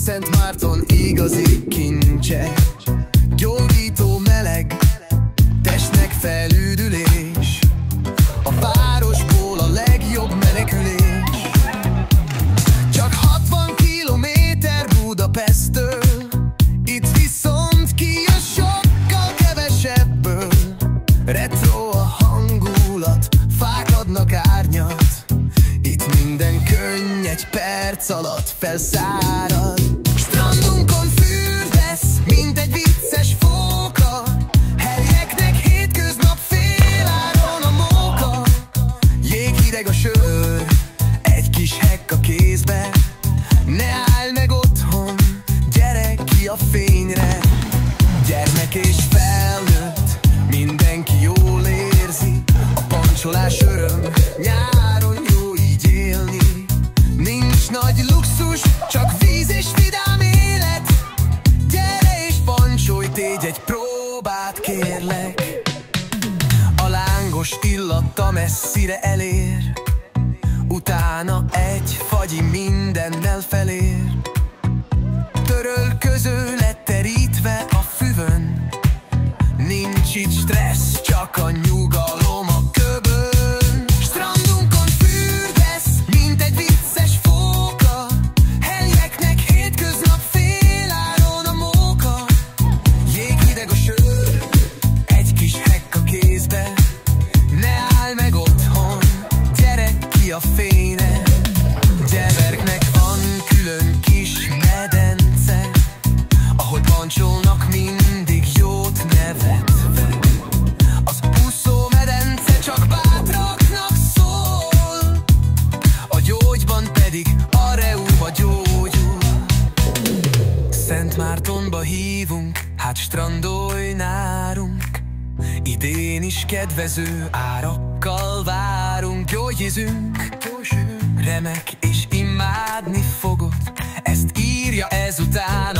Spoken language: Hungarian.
Szent Márton igazi kincse, gyógyító meleg, testnek felüdülés, a városból a legjobb menekülés. Csak 60 kilométer Budapesttől, itt viszont kijön sokkal kevesebből. Retro a hangulat, fák adnak árnyat, itt minden könny egy perc alatt felszárad. Strandunkon fürdesz, mint egy vicces fóka, helyeknek hétköznap féláron a móka. Jéghideg a sör, egy kis hekk a kézbe, ne állj meg otthon, gyere ki a fényre. Gyermek és felnőtt, mindenki jól érzi, a pancsolás öröm, nyáron jó így élni. Nincs nagy luxus, csak víz és vidám élet. Gyere és pancsolj, tégy egy próbát, kérlek. A lángos illata messzire elér, utána egy fagyi mindennel felér. Törölköző lett terítve a füvön, nincs itt stressz, csak a nyugalom a köbön. Strandunkon fürdesz, mint egy vicces fóka, helyeknek hétköznap féláron a móka. Jéghideg a sör, egy kis hekk a kézbe, ne állj meg otthon, gyere ki a fényre. Gyereknek van külön kis medence, ahol pancsolnak mindig jót nevetve. Az úszó medence csak bátraknak szól, a gyógyban pedig a reúba gyógyul. Szent Mártonba hívunk, hát strandolj nálunk, idén is kedvező árakkal várunk. Gyógyízünk, remek és imádni fogod, ezt írja ezután